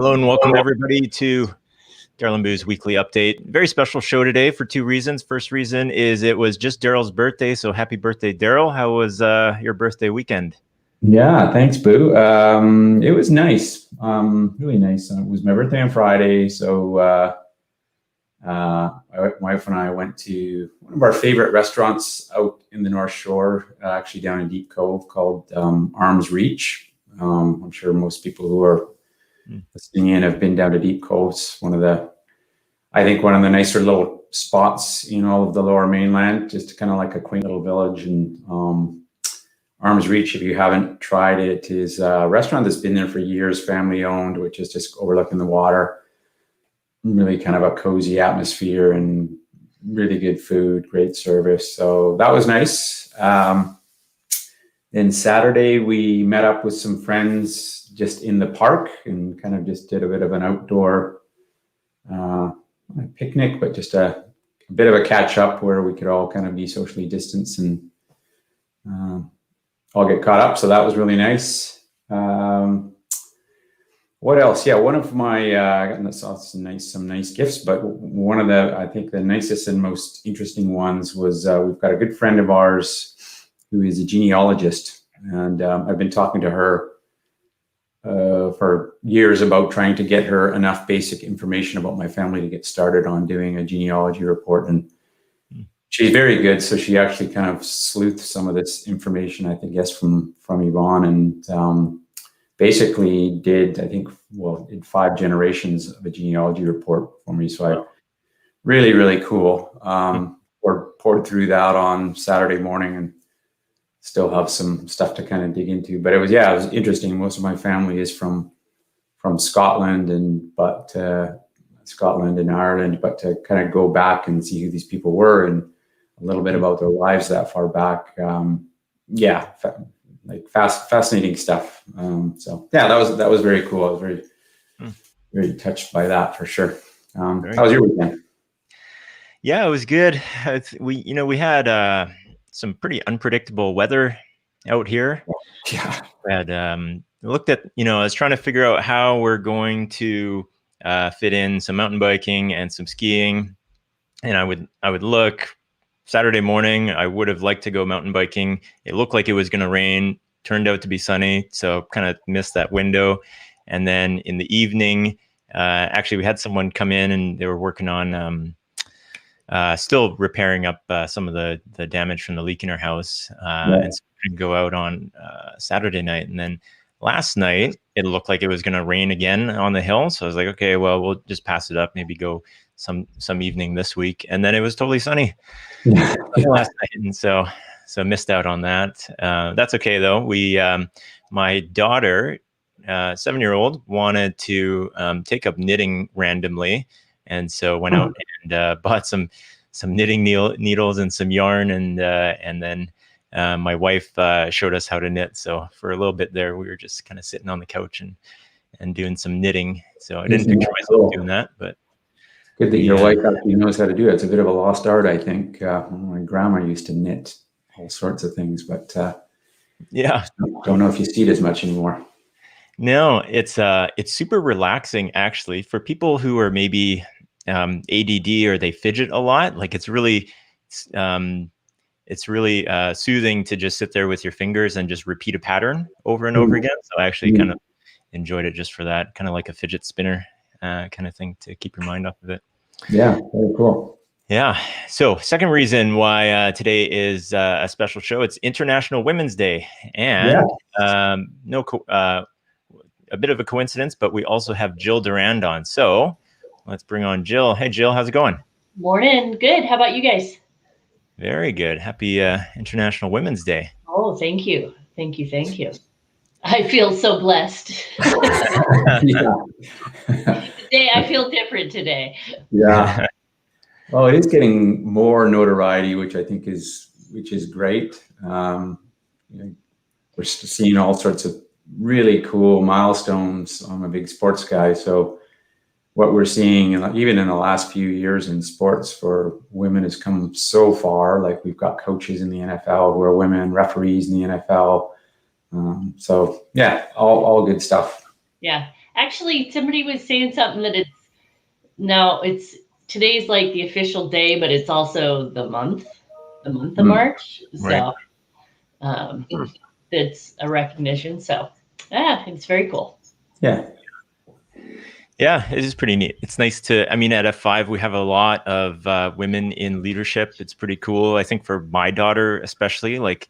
Hello and welcome everybody to Daryl and Boo's weekly update. Very special show today for two reasons. First reason is it was just Daryl's birthday, so happy birthday, Daryl. How was your birthday weekend? Yeah, thanks, Boo. It was nice, really nice. It was my birthday on Friday, so my wife and I went to one of our favorite restaurants out in the North Shore, actually down in Deep Cove, called Arms Reach. I'm sure most people who are listening in have been down to Deep Cove. It's one of the nicer little spots in all of the Lower Mainland, just kind of like a quaint little village. And Arms Reach, if you haven't tried it, is a restaurant that's been there for years, family owned, which is just overlooking the water. Really kind of a cozy atmosphere and really good food, great service. So that was nice. Then Saturday, we met up with some friends just in the park and kind of just did a bit of an outdoor picnic, but just a bit of a catch up where we could all kind of be socially distanced and all get caught up. So that was really nice. What else? Yeah, one of my I saw some nice gifts, but one of I think the nicest and most interesting ones was we've got a good friend of ours who is a genealogist, and I've been talking to her for years about trying to get her enough basic information about my family to get started on doing a genealogy report. And she's very good, so she actually kind of sleuthed some of this information, I think, from Yvonne, and basically did 5 generations of a genealogy report for me. So really, really cool. Poured through that on Saturday morning and still have some stuff to kind of dig into. But it was interesting. Most of my family is from Scotland and Ireland, but to kind of go back and see who these people were and a little bit about their lives that far back. Fascinating stuff. That was very cool. I was very, very touched by that for sure. How was your weekend? Yeah, it was good. We had some pretty unpredictable weather out here. Yeah. We had looked at, I was trying to figure out how we're going to fit in some mountain biking and some skiing. And I would look. Saturday morning, I would have liked to go mountain biking. It looked like it was going to rain, turned out to be sunny, so kind of missed that window. And then in the evening, actually, we had someone come in and they were working on still repairing up some of the damage from the leak in our house. And so we could go out on Saturday night. And then last night, it looked like it was going to rain again on the hill. So I was like, okay, well, we'll just pass it up, maybe go some evening this week. And then it was totally sunny last night. And so missed out on that. That's okay though. My daughter, 7-year-old, wanted to take up knitting randomly. And so went out and bought some knitting needles and some yarn. And then my wife showed us how to knit. So for a little bit there, we were just kind of sitting on the couch and doing some knitting. So I didn't picture myself doing that, but good that your wife actually knows how to do it. It's a bit of a lost art, I think. My grandma used to knit all sorts of things, but don't know if you see it as much anymore. No, it's super relaxing actually for people who are maybe ADD or they fidget a lot. Like it's really soothing to just sit there with your fingers and just repeat a pattern over and over again. So I actually kind of enjoyed it just for that, kind of like a fidget spinner kind of thing to keep your mind off of it. Yeah, very cool. Yeah. So second reason why today is a special show, it's International Women's Day. And a bit of a coincidence, but we also have Jill Durand on. So let's bring on Jill. Hey, Jill, how's it going? Morning. Good. How about you guys? Very good. Happy International Women's Day. Oh, thank you. Thank you. Thank you. I feel so blessed. Today, I feel different today. Yeah. Well, it is getting more notoriety, which I think is great. We're seeing all sorts of really cool milestones. I'm a big sports guy, so what we're seeing, even in the last few years in sports for women, has come so far. Like we've got coaches in the NFL who are women, referees in the NFL. So yeah, all good stuff. Yeah. Actually, somebody was saying something that it's today's like the official day, but it's also the month of March. Right. So it's a recognition. So it's very cool. Yeah. Yeah, it is pretty neat. It's nice to, I mean, at F5, we have a lot of women in leadership. It's pretty cool. I think for my daughter, especially, like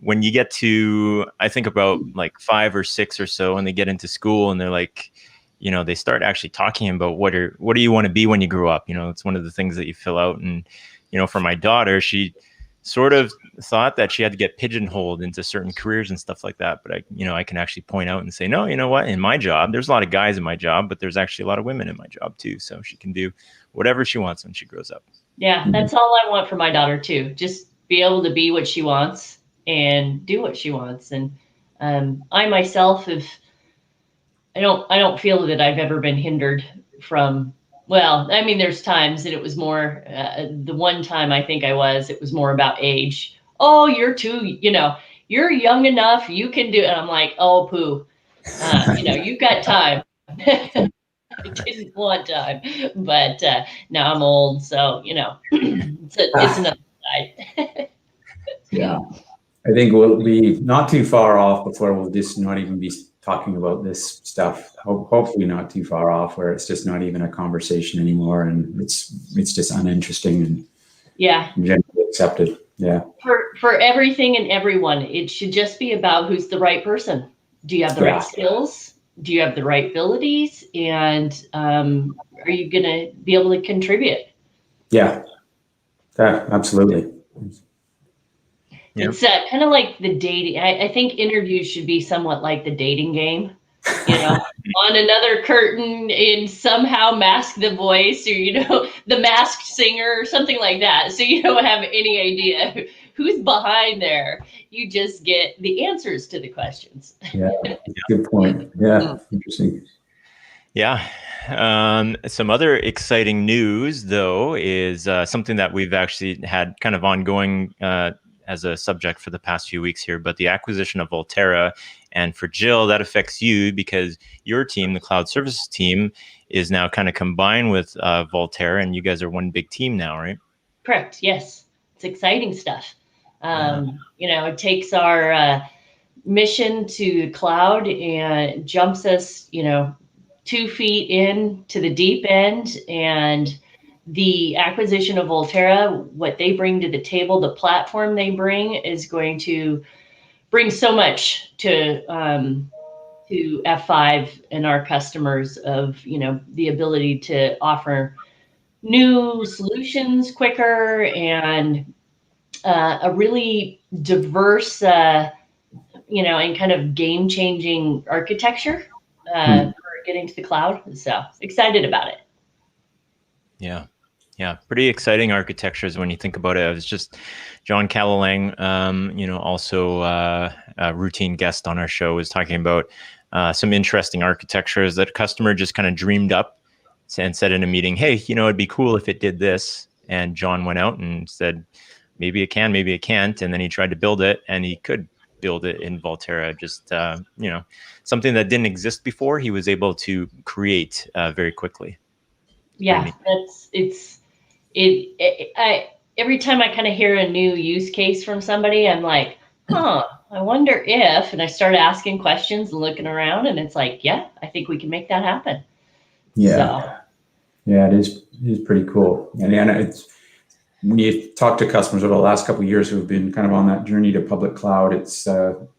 when you get to, I think about like 5 or 6 or so, and they get into school and they're like, you know, they start actually talking about what do you want to be when you grow up? You know, it's one of the things that you fill out. And, you know, for my daughter, she sort of thought that she had to get pigeonholed into certain careers and stuff like that. But I can actually point out and say, no, you know what, in my job, there's a lot of guys in my job, but there's actually a lot of women in my job too. So she can do whatever she wants when she grows up. Yeah, that's all I want for my daughter too. Just be able to be what she wants and do what she wants. And I myself I don't feel that I've ever been hindered from, well, I mean, there's times that it was more, the one time I think it was more about age. Oh, you're you're young enough, you can do it. And I'm like, oh, poo, you've got time. I didn't want time, but now I'm old. So, it's another side. Yeah. I think we'll be not too far off before we'll just not even be talking about this stuff. Hopefully not too far off where it's just not even a conversation anymore, and it's just uninteresting and generally accepted. Yeah. For everything and everyone, it should just be about who's the right person. Do you have the right skills? Do you have the right abilities? And are you going to be able to contribute? Yeah, absolutely. Yeah. It's kind of like the dating. I think interviews should be somewhat like the dating game. On another curtain and somehow mask the voice, or the masked singer or something like that. So you don't have any idea who's behind there. You just get the answers to the questions. Yeah, good point. Yeah, interesting. Yeah. Some other exciting news, though, is something that we've actually had kind of ongoing as a subject for the past few weeks here, but the acquisition of Volterra. And for Jill, that affects you because your team, the cloud services team, is now kind of combined with Volterra, and you guys are one big team now, right? Correct. Yes. It's exciting stuff. It takes our mission to the cloud and jumps us, 2 feet in to the deep end. And the acquisition of Volterra, what they bring to the table, the platform they bring is going to bring so much to F5 and our customers of, the ability to offer new solutions quicker and a really diverse, and kind of game-changing architecture for getting to the cloud. So excited about it. Yeah. Yeah, pretty exciting architectures when you think about it. It was just John Callalang, also a routine guest on our show, was talking about some interesting architectures that a customer just kind of dreamed up and said in a meeting, hey, it'd be cool if it did this. And John went out and said, maybe it can, maybe it can't. And then he tried to build it, and he could build it in Volterra. Just, something that didn't exist before, he was able to create very quickly. Yeah, every time I kind of hear a new use case from somebody, I'm like, I wonder if, and I start asking questions and looking around, and it's like, yeah, I think we can make that happen. Yeah. Yeah, it is pretty cool. And it's, when you talk to customers over the last couple of years who have been kind of on that journey to public cloud, it's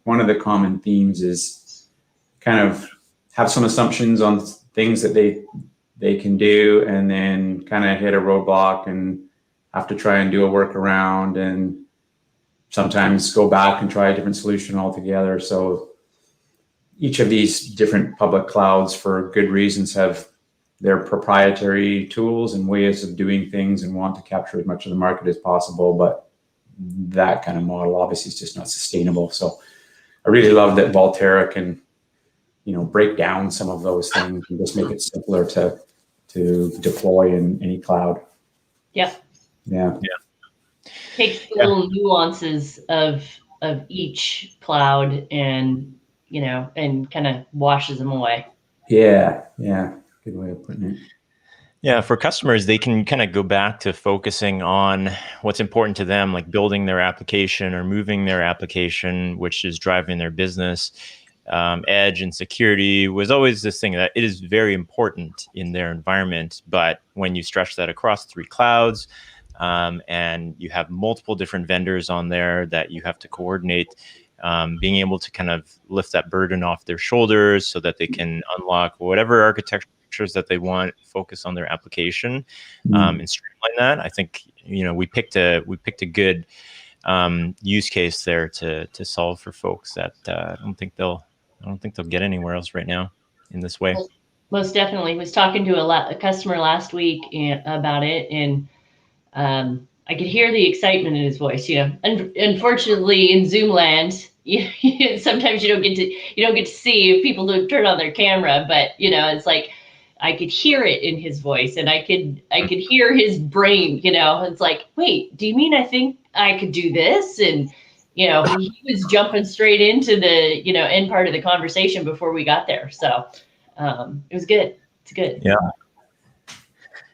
one of the common themes is kind of have some assumptions on things that they can do, and then kind of hit a roadblock and have to try and do a workaround, and sometimes go back and try a different solution altogether. So each of these different public clouds, for good reasons, have their proprietary tools and ways of doing things and want to capture as much of the market as possible. But that kind of model obviously is just not sustainable. So I really love that Volterra can, break down some of those things and just make it simpler to deploy in any cloud. Yep. Yeah. Takes the little nuances of each cloud and, and kind of washes them away. Yeah. Good way of putting it. Yeah, for customers, they can kind of go back to focusing on what's important to them, like building their application or moving their application, which is driving their business. Edge and security was always this thing that it is very important in their environment. But when you stretch that across 3 clouds, and you have multiple different vendors on there that you have to coordinate, being able to kind of lift that burden off their shoulders so that they can unlock whatever architecture that they want, focus on their application, and streamline that. I think we picked a good use case there to solve for folks that I don't think they'll get anywhere else right now in this way. Most definitely. Was talking to a customer last week about it, and I could hear the excitement in his voice. Unfortunately, in Zoom land, sometimes you don't get to see if people don't turn on their camera, but it's like I could hear it in his voice, and I could hear his brain. It's like, wait, do you mean I think I could do this? And he was jumping straight into the end part of the conversation before we got there. So it was good. It's good.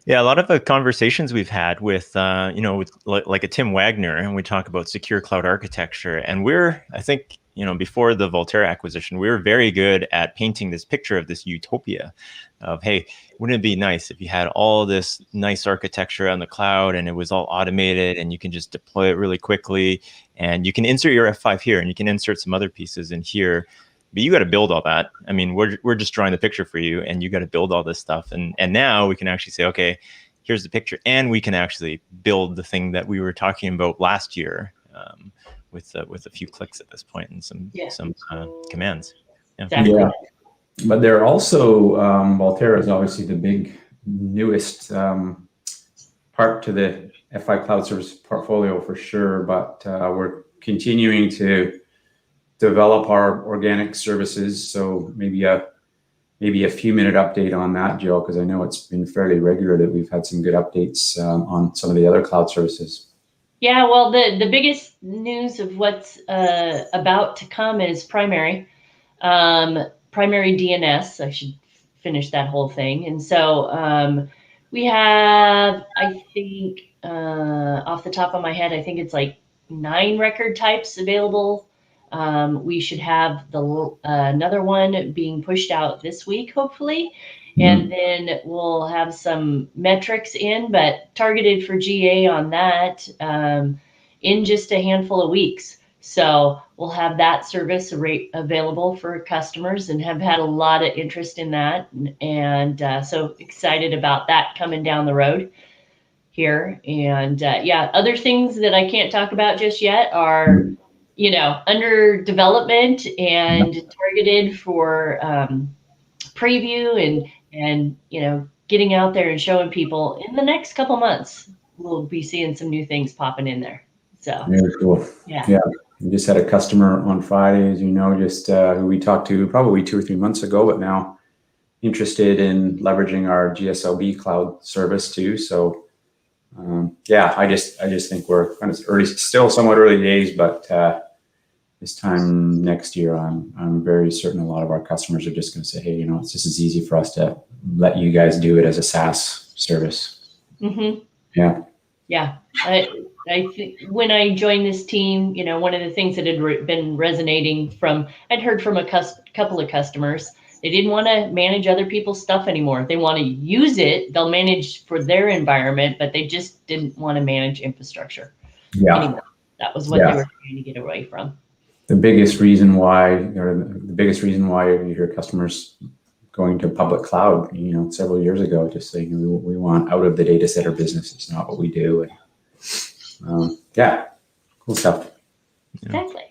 Yeah, a lot of the conversations we've had with, with like a Tim Wagner, and we talk about secure cloud architecture. And I think, before the Volterra acquisition, we were very good at painting this picture of this utopia of, hey, wouldn't it be nice if you had all this nice architecture on the cloud and it was all automated and you can just deploy it really quickly and you can insert your F5 here and you can insert some other pieces in here. But you got to build all that. I mean, we're just drawing the picture for you, and you got to build all this stuff. And now we can actually say, okay, here's the picture, and we can actually build the thing that we were talking about last year with a few clicks at this point and some commands. Yeah. Exactly. Yeah. But they're also Volterra is obviously the big newest part to the F5 Cloud Service portfolio for sure. But we're continuing to develop our organic services. So maybe a few minute update on that, Jill, because I know it's been fairly regular that we've had some good updates on some of the other cloud services. Yeah, well, the biggest news of what's about to come is primary DNS. I should finish that whole thing. And so we have, I think, off the top of my head, I think it's like 9 record types available. We should have another one being pushed out this week, hopefully. And then we'll have some metrics in, but targeted for GA on that in just a handful of weeks. So we'll have that service available for customers and have had a lot of interest in that. And so excited about that coming down the road here. And other things that I can't talk about just yet are under development and targeted for preview and getting out there and showing people in the next couple months. We'll be seeing some new things popping in there. So very cool. Yeah. We just had a customer on Friday, as you know, just who we talked to probably 2 or 3 months ago, but now interested in leveraging our GSLB cloud service too. So I just think we're kind of early, still somewhat early days, but this time next year, I'm very certain a lot of our customers are just going to say, hey, it's just as easy for us to let you guys do it as a SaaS service. Mm-hmm. Yeah. I think when I joined this team, one of the things that had been resonating I'd heard from a couple of customers, they didn't want to manage other people's stuff anymore. They want to use it. They'll manage for their environment, but they just didn't want to manage infrastructure anymore. That was what they were trying to get away from. The biggest reason why you hear customers going to public cloud, several years ago, just saying we want out of the data center business. It's not what we do. And cool stuff. Exactly.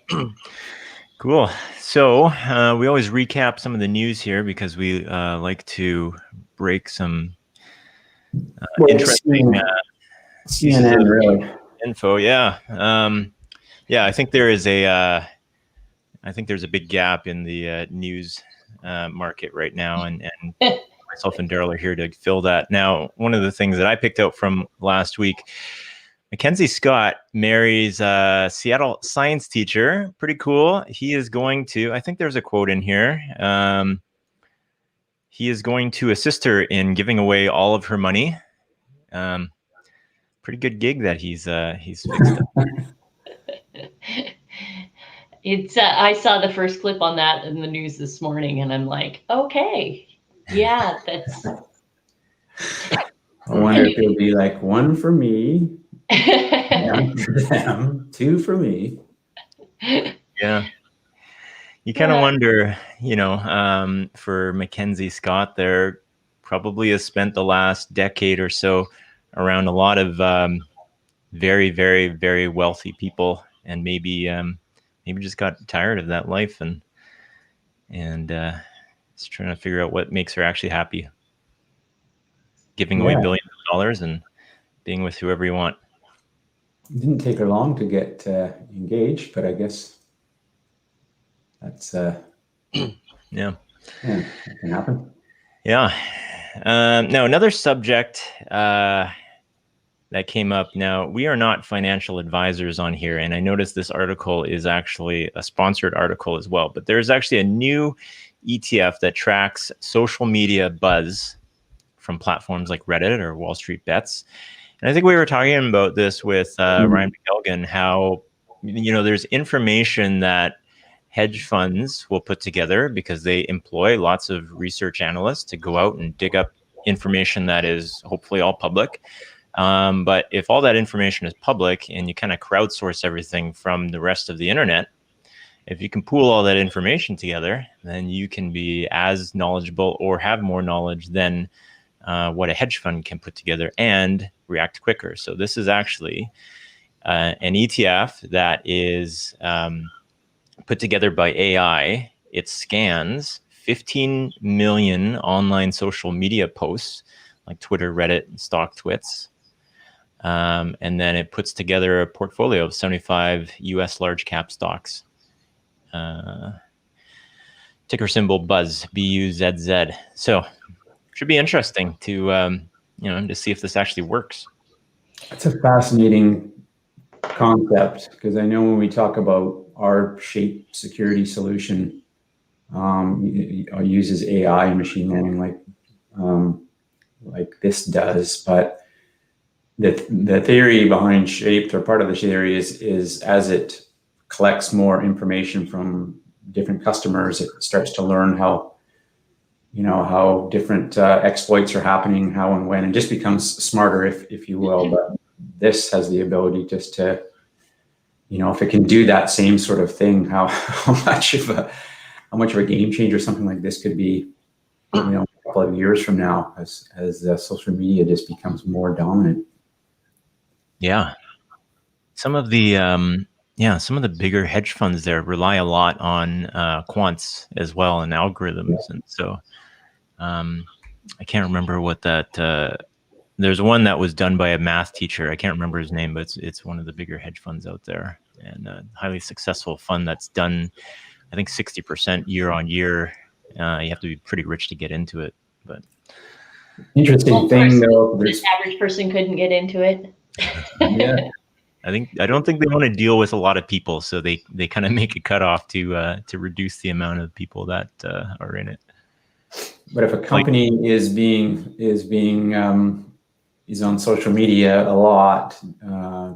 Cool. So we always recap some of the news here because we like to break some interesting CNN really info. Yeah. I think there's a big gap in the news market right now, and myself and Daryl are here to fill that. Now, one of the things that I picked out from last week, Mackenzie Scott marries a Seattle science teacher. Pretty cool. He is going to, I think there's a quote in here. he is going to assist her in giving away all of her money. Pretty good gig that he's fixed up. It's I saw the first clip on that in the news this morning, and I'm like, okay, yeah, that's. I wonder if it'll be like 1 for me, 1 for them, 2 for me. Yeah. You kind of wonder, for Mackenzie Scott there, probably has spent the last decade or so around a lot of very, very, very wealthy people, and maybe just got tired of that life and is trying to figure out what makes her actually happy. Giving away billions of dollars and being with whoever you want. It didn't take her long to get engaged, but I guess that's yeah, that can happen. Yeah. Now another subject that came up. Now, we are not financial advisors on here, and I noticed this article is actually a sponsored article as well, but there's actually a new ETF that tracks social media buzz from platforms like Reddit or Wall Street Bets. And I think we were talking about this with Ryan McElgan, how, there's information that hedge funds will put together because they employ lots of research analysts to go out and dig up information that is hopefully all public. But if all that information is public and you kind of crowdsource everything from the rest of the internet, if you can pool all that information together, then you can be as knowledgeable or have more knowledge than what a hedge fund can put together and react quicker. So this is actually an ETF that is put together by AI. It scans 15 million online social media posts like Twitter, Reddit, and stock twits. And then it puts together a portfolio of 75 US large cap stocks. Ticker symbol BUZZ, BUZZ. So should be interesting to to see if this actually works. It's a fascinating concept because I know when we talk about our shape security solution, uses AI and machine learning like this does, but the theory behind Shaped, or part of the theory, is as it collects more information from different customers, it starts to learn how different exploits are happening, how and when, and just becomes smarter, if you will. But this has the ability just to, if it can do that same sort of thing, how much of a game changer something like this could be, a couple of years from now, as social media just becomes more dominant. Yeah. Some of the bigger hedge funds there rely a lot on quants as well and algorithms. Yeah. And so I can't remember what that, there's one that was done by a math teacher. I can't remember his name, but it's one of the bigger hedge funds out there, and a highly successful fund that's done, I think, 60% year on year. You have to be pretty rich to get into it. But interesting thing though, the average person couldn't get into it. Yeah. I don't think they want to deal with a lot of people, so they kind of make a cutoff to reduce the amount of people that are in it. But if a company is on social media a lot,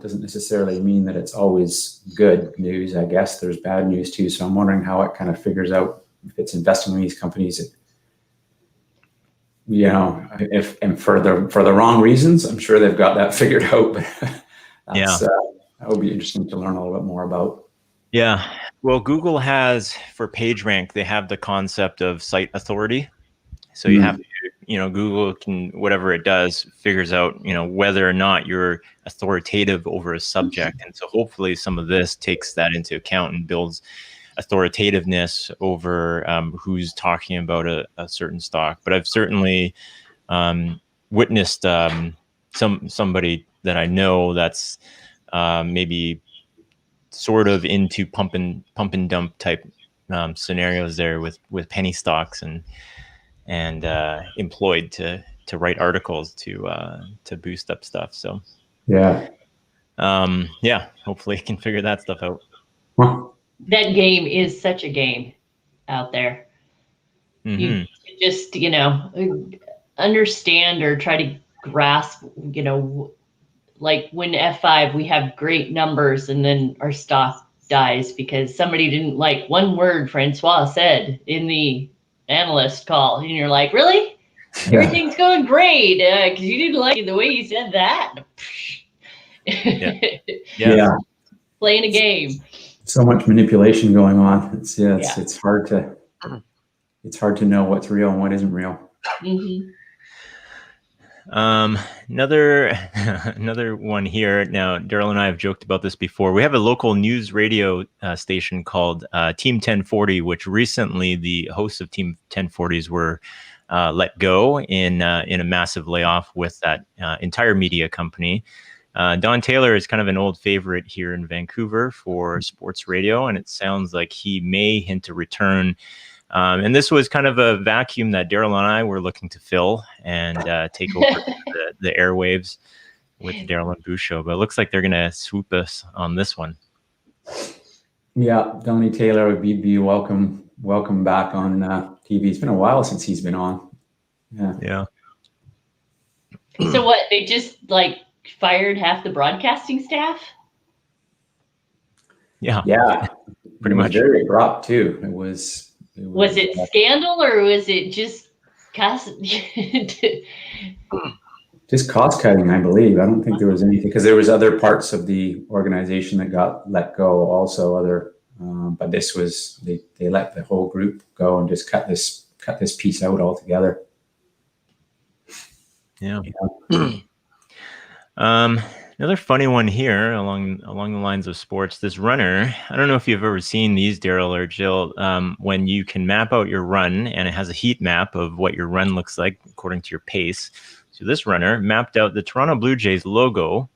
doesn't necessarily mean that it's always good news. I guess there's bad news too. So I'm wondering how it kind of figures out if it's investing in these companies, if and for the wrong reasons. I'm sure they've got that figured out. But that would be interesting to learn a little bit more about. Yeah. Well, Google has, for PageRank, they have the concept of site authority. So you have to, Google can, whatever it does, figures out, whether or not you're authoritative over a subject. And so hopefully some of this takes that into account and builds authoritativeness over who's talking about a certain stock. But I've certainly witnessed somebody that I know that's maybe sort of into pump and dump type scenarios there with penny stocks and employed to write articles to boost up stuff. So hopefully I can figure that stuff out. That game is such a game out there. Mm-hmm. just, understand or try to grasp, like when F5, we have great numbers and then our stock dies because somebody didn't like one word Francois said in the analyst call. And you're like, really? Everything's going great because you didn't like the way you said that. Yeah. Playing a game. So much manipulation going on. It's hard to know what's real and what isn't real. Mm-hmm. Another one here. Now, Daryl and I have joked about this before. We have a local news radio station called Team 1040, which recently the hosts of Team 1040s were let go in a massive layoff with that entire media company. Don Taylor is kind of an old favorite here in Vancouver for sports radio, and it sounds like he may hint to return. And this was kind of a vacuum that Daryl and I were looking to fill and take over the airwaves with the Daryl and Boo show. But it looks like they're going to swoop us on this one. Yeah, Donnie Taylor would be welcome back on TV. It's been a while since he's been on. Yeah. So what? They just like fired half the broadcasting staff? Yeah, pretty much. Very abrupt too. Was it scandal or was it just cost? Just cost cutting, I believe. I don't think there was anything because there was other parts of the organization that got let go. Also, but this was they let the whole group go and just cut this piece out altogether. Yeah. Another funny one here along the lines of sports. This runner, I don't know if you've ever seen these, Daryl or Jill, when you can map out your run and it has a heat map of what your run looks like according to your pace. So this runner mapped out the Toronto Blue Jays logo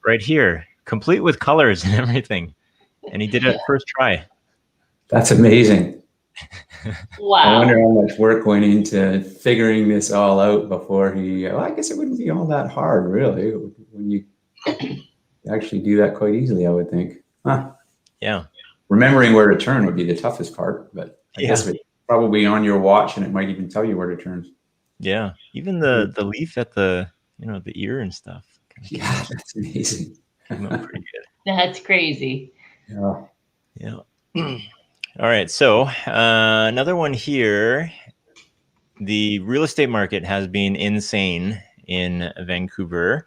right here, complete with colors and everything. And he did it first try. That's amazing. Wow. I wonder how much work went into figuring this all out before I guess it wouldn't be all that hard, really, when you actually do that quite easily, I would think. Huh. Yeah. Remembering where to turn would be the toughest part, but I guess it's probably on your watch and it might even tell you where to turn. Yeah. Even the leaf at the ear and stuff. Yeah, that's amazing. Pretty good. That's crazy. Yeah. All right, so another one here. The real estate market has been insane in Vancouver,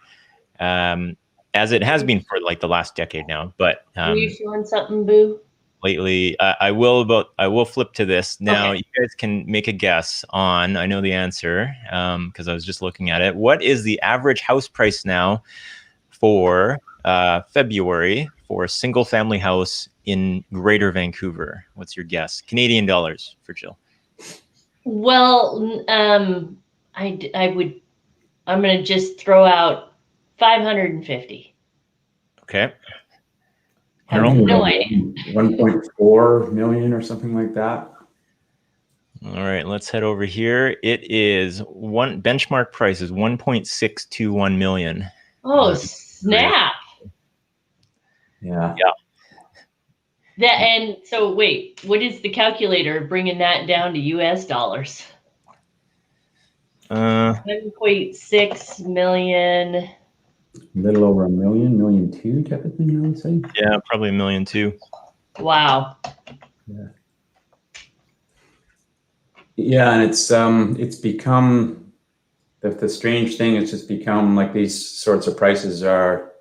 as it has been for like the last decade now. But are you feeling something, Boo? Lately, I will flip to this now. Okay. You guys can make a guess on. I know the answer because I was just looking at it. What is the average house price now for February for a single family house in Greater Vancouver? What's your guess? Canadian dollars for Jill. Well, I'm going to just throw out 550. Okay. No idea. 1.4 million or something like that. All right, let's head over here. It is benchmark price is 1.621 million. Oh, snap. Yeah. And so wait, what is the calculator bringing that down to US dollars? 1.6 million. A little over $1 million, $1.2 million type of thing, I would say. Yeah, probably $1.2 million. Wow. Yeah, and it's become the strange thing. It's just become like these sorts of prices are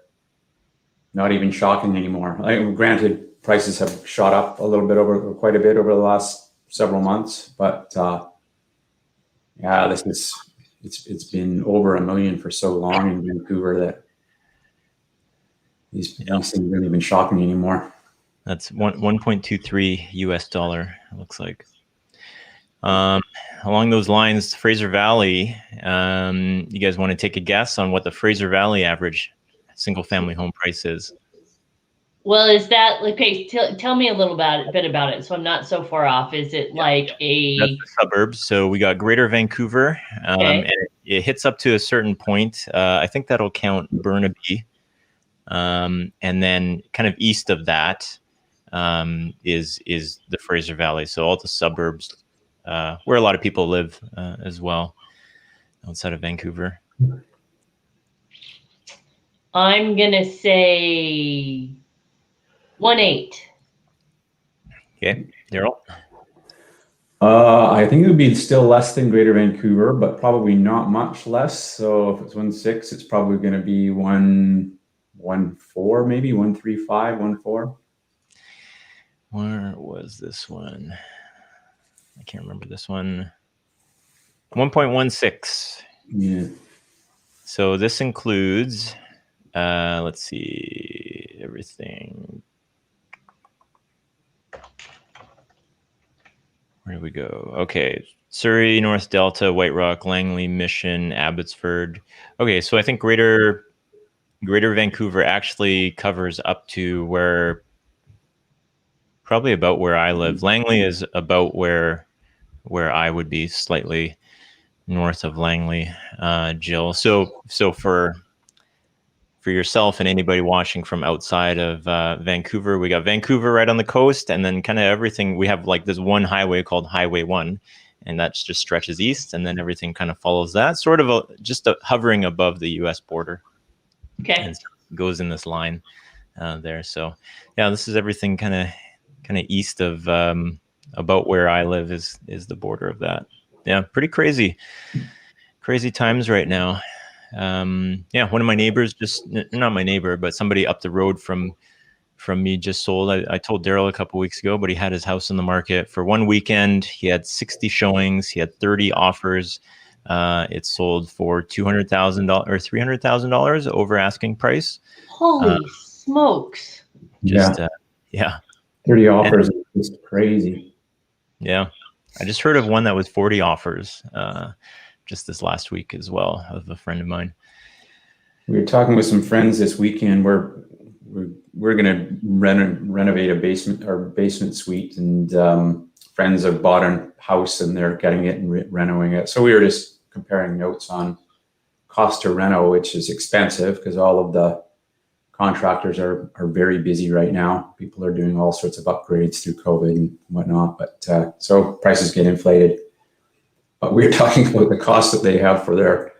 not even shocking anymore. Granted, prices have shot up quite a bit over the last several months, but it's been over $1 million for so long in Vancouver that these things haven't even shocking anymore. That's 1.23 US dollar. It looks like. Along those lines, Fraser Valley. You guys want to take a guess on what the Fraser Valley average single-family home price is? Well, is that okay? Tell me a little bit about it, so I'm not so far off. Is it like That's the suburbs? So we got Greater Vancouver, and it hits up to a certain point. I think that'll count Burnaby, and then kind of east of that, is the Fraser Valley. So all the suburbs where a lot of people live as well outside of Vancouver. I'm going to say 1.8. Okay. Daryl? I think it would be still less than Greater Vancouver, but probably not much less. So if it's 1.6, it's probably going to be 1.4, maybe 1.35, 1.4. Where was this one? I can't remember this one. 1.16. Yeah. So this includes, let's see, everything. Where do we go? Okay. Surrey, North Delta, White Rock, Langley, Mission, Abbotsford. Okay, so I think Greater Vancouver actually covers up to probably about where I live. Langley is about where I would be, slightly north of Langley, Jill. So for yourself and anybody watching from outside of Vancouver, we got Vancouver right on the coast, and then kind of everything. We have like this one highway called Highway 1, and that just stretches east, and then everything kind of follows that, sort of hovering above the U.S. border. Okay. And goes in this line there. So yeah, this is everything kind of east of about where I live is the border of that. Yeah, pretty crazy times right now. Yeah, one of my neighbors, not my neighbor, but somebody up the road from me just sold. I told Daryl a couple weeks ago, but he had his house on the market for one weekend. He had 60 showings. He had 30 offers. It sold for $200,000 or $300,000 over asking price. Holy smokes! Yeah. 30 offers is crazy. Yeah, I just heard of one that was 40 offers just this last week as well, of a friend of mine. We were talking with some friends this weekend. We're going to renovate a basement suite, and friends have bought a house and they're getting it and renovating it. So we were just comparing notes on cost to reno, which is expensive because all of the contractors are very busy right now. People are doing all sorts of upgrades through COVID and whatnot, but so prices get inflated. But we're talking about the cost that they have to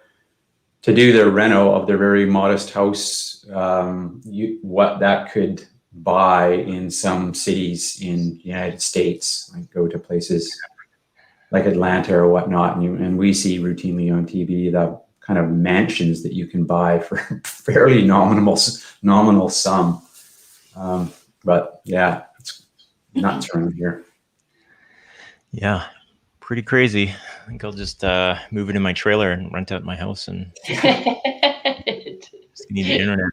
do their reno of their very modest house, what that could buy in some cities in the United States. Like go to places like Atlanta or whatnot, and we see routinely on TV the kind of mansions that you can buy for fairly nominal sum. But yeah, it's nuts around here. Yeah, pretty crazy. I think I'll just move it in my trailer and rent out my house and just need the internet.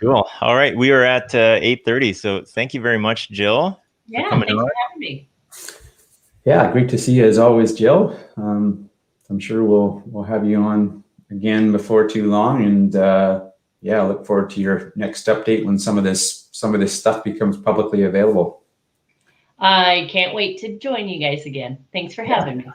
Cool. All right, we are at 8:30. So thank you very much, Jill. Yeah, thanks for having me. Yeah, great to see you as always, Jill. I'm sure we'll have you on again before too long, and yeah, I look forward to your next update when some of this stuff becomes publicly available. I can't wait to join you guys again. Thanks for having me.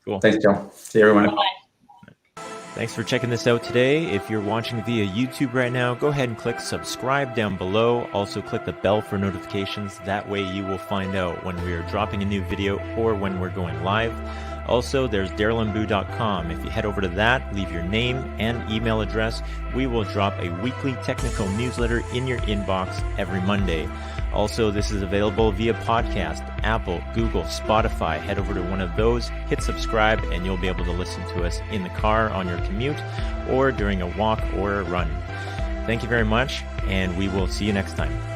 Cool. Thanks, Jill. See you, everyone. Bye-bye. Thanks for checking this out today. If you're watching via YouTube right now, go ahead and click subscribe down below. Also click the bell for notifications. That way you will find out when we are dropping a new video or when we're going live. Also, there's darylandboo.com. If you head over to that, leave your name and email address, we will drop a weekly technical newsletter in your inbox every Monday. Also, this is available via podcast, Apple, Google, Spotify. Head over to one of those, hit subscribe, and you'll be able to listen to us in the car on your commute or during a walk or a run. Thank you very much, and we will see you next time.